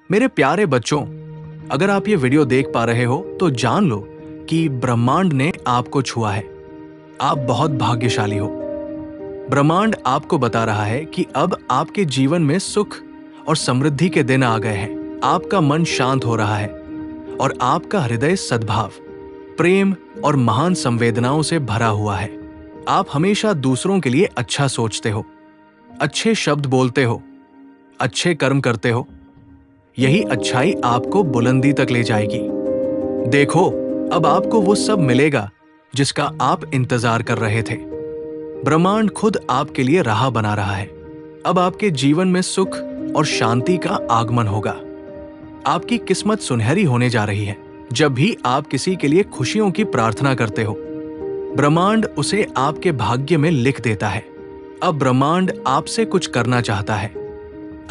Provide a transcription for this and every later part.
मेरे प्यारे बच्चों, अगर आप ये वीडियो देख पा रहे हो तो जान लो कि ब्रह्मांड ने आपको छुआ है। आप बहुत भाग्यशाली हो। ब्रह्मांड आपको बता रहा है कि अब आपके जीवन में सुख और समृद्धि के दिन आ गए हैं। आपका मन शांत हो रहा है और आपका हृदय सद्भाव, प्रेम और महान संवेदनाओं से भरा हुआ है। आप हमेशा दूसरों के लिए अच्छा सोचते हो, अच्छे शब्द बोलते हो, अच्छे कर्म करते हो। यही अच्छाई आपको बुलंदी तक ले जाएगी। देखो, अब आपको वो सब मिलेगा जिसका आप इंतजार कर रहे थे। ब्रह्मांड खुद आपके लिए राह बना रहा है। अब आपके जीवन में सुख और शांति का आगमन होगा। आपकी किस्मत सुनहरी होने जा रही है। जब भी आप किसी के लिए खुशियों की प्रार्थना करते हो, ब्रह्मांड उसे आपके भाग्य में लिख देता है। अब ब्रह्मांड आपसे कुछ करना चाहता है।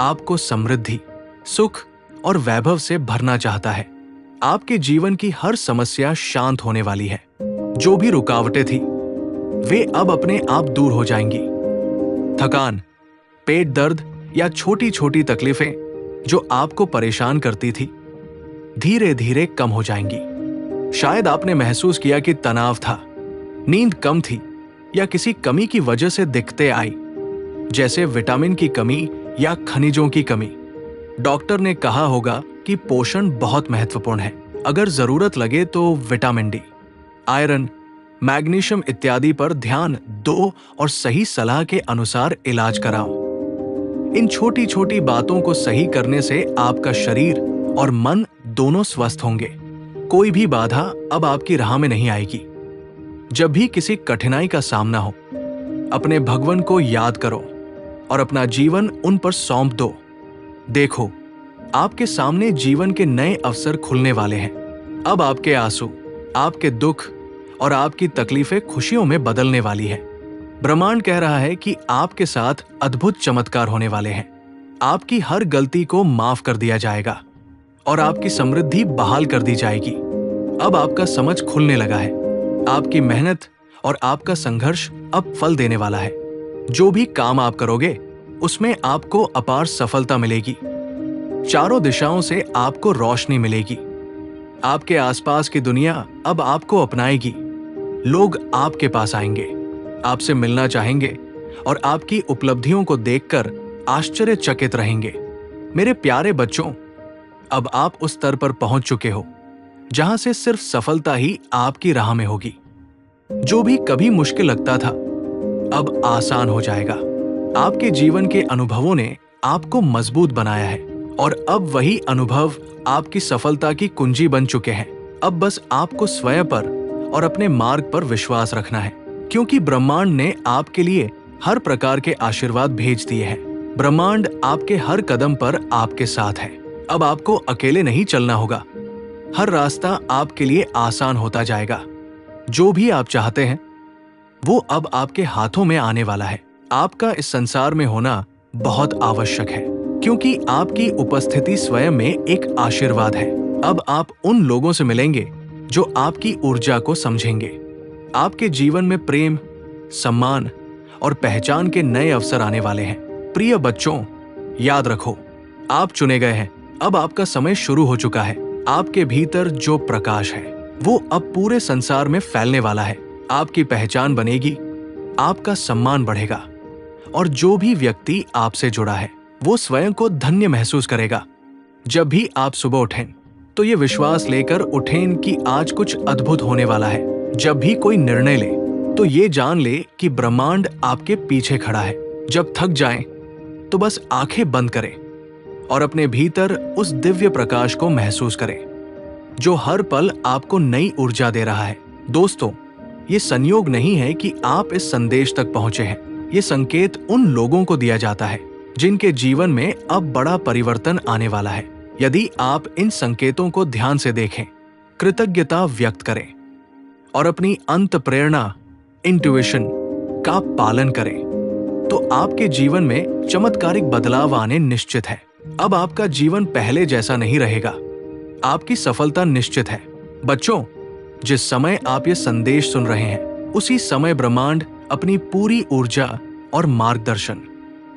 आपको समृद्धि, सुख और वैभव से भरना चाहता है। आपके जीवन की हर समस्या शांत होने वाली है। जो भी रुकावटें थी, वे अब अपने आप दूर हो जाएंगी। थकान, पेट दर्द या छोटी छोटी तकलीफें जो आपको परेशान करती थी, धीरे धीरे कम हो जाएंगी। शायद आपने महसूस किया कि तनाव था, नींद कम थी या किसी कमी की वजह से दिक्कतें आई, जैसे विटामिन की कमी या खनिजों की कमी। डॉक्टर ने कहा होगा कि पोषण बहुत महत्वपूर्ण है। अगर जरूरत लगे तो विटामिन डी, आयरन, मैग्नीशियम इत्यादि पर ध्यान दो और सही सलाह के अनुसार इलाज कराओ। इन छोटी छोटी बातों को सही करने से आपका शरीर और मन दोनों स्वस्थ होंगे। कोई भी बाधा अब आपकी राह में नहीं आएगी। जब भी किसी कठिनाई का सामना हो, अपने भगवान को याद करो और अपना जीवन उन पर सौंप दो। देखो, आपके सामने जीवन के नए अवसर खुलने वाले हैं। अब आपके आंसू, आपके दुख और आपकी तकलीफें खुशियों में बदलने वाली है। ब्रह्मांड कह रहा है कि आपके साथ अद्भुत चमत्कार होने वाले हैं। आपकी हर गलती को माफ कर दिया जाएगा और आपकी समृद्धि बहाल कर दी जाएगी। अब आपका समझ खुलने लगा है। आपकी मेहनत और आपका संघर्ष अब फल देने वाला है। जो भी काम आप करोगे, उसमें आपको अपार सफलता मिलेगी। चारों दिशाओं से आपको रोशनी मिलेगी। आपके आसपास की दुनिया अब आपको अपनाएगी। लोग आपके पास आएंगे, आपसे मिलना चाहेंगे और आपकी उपलब्धियों को देखकर आश्चर्यचकित रहेंगे। मेरे प्यारे बच्चों, अब आप उस स्तर पर पहुंच चुके हो जहां से सिर्फ सफलता ही आपकी राह में होगी। जो भी कभी मुश्किल लगता था, अब आसान हो जाएगा। आपके जीवन के अनुभवों ने आपको मजबूत बनाया है और अब वही अनुभव आपकी सफलता की कुंजी बन चुके हैं। अब बस आपको स्वयं पर और अपने मार्ग पर विश्वास रखना है, क्योंकि ब्रह्मांड ने आपके लिए हर प्रकार के आशीर्वाद भेज दिए हैं। ब्रह्मांड आपके हर कदम पर आपके साथ है। अब आपको अकेले नहीं चलना होगा। हर रास्ता आपके लिए आसान होता जाएगा। जो भी आप चाहते हैं, वो अब आपके हाथों में आने वाला है। आपका इस संसार में होना बहुत आवश्यक है, क्योंकि आपकी उपस्थिति स्वयं में एक आशीर्वाद है। अब आप उन लोगों से मिलेंगे जो आपकी ऊर्जा को समझेंगे। आपके जीवन में प्रेम, सम्मान और पहचान के नए अवसर आने वाले हैं। प्रिय बच्चों, याद रखो, आप चुने गए हैं। अब आपका समय शुरू हो चुका है। आपके भीतर जो प्रकाश है, वो अब पूरे संसार में फैलने वाला है। आपकी पहचान बनेगी, आपका सम्मान बढ़ेगा और जो भी व्यक्ति आपसे जुड़ा है, वो स्वयं को धन्य महसूस करेगा। जब भी आप सुबह उठें, तो ये विश्वास लेकर उठें कि आज कुछ अद्भुत होने वाला है। जब भी कोई निर्णय ले, तो ये जान ले कि ब्रह्मांड आपके पीछे खड़ा है। जब थक जाएं, तो बस आंखें बंद करें और अपने भीतर उस दिव्य प्रकाश को महसूस करें, जो हर पल आपको नई ऊर्जा दे रहा है। दोस्तों, ये संयोग नहीं है कि आप इस संदेश तक पहुंचे हैं। ये संकेत उन लोगों को दिया जाता है जिनके जीवन में अब बड़ा परिवर्तन आने वाला है। यदि आप इन संकेतों को ध्यान से देखें, कृतज्ञता व्यक्त करें और अपनी अंत प्रेरणा, इंट्यूइशन का पालन करें, तो आपके जीवन में चमत्कारिक बदलाव आने निश्चित है। अब आपका जीवन पहले जैसा नहीं रहेगा। आपकी सफलता निश्चित है। बच्चों, जिस समय आप ये संदेश सुन रहे हैं, उसी समय ब्रह्मांड अपनी पूरी ऊर्जा और मार्गदर्शन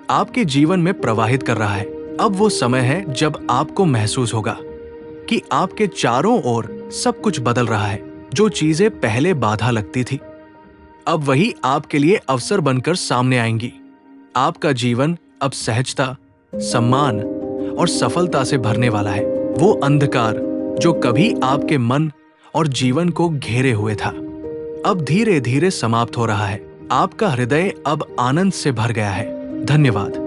आपके जीवन में प्रवाहित कर रहा है। अब वो समय है जब आपको महसूस होगा कि आपके चारों ओर सब कुछ बदल रहा है। जो चीजें पहले बाधा लगती थी, अब वही आपके लिए अवसर बनकर सामने आएंगी। आपका जीवन अब सहजता, सम्मान और सफलता से भरने वाला है। वो अंधकार जो कभी आपके मन और जीवन को घेरे हुए था, अब धीरे धीरे समाप्त हो रहा है। आपका हृदय अब आनंद से भर गया है। धन्यवाद।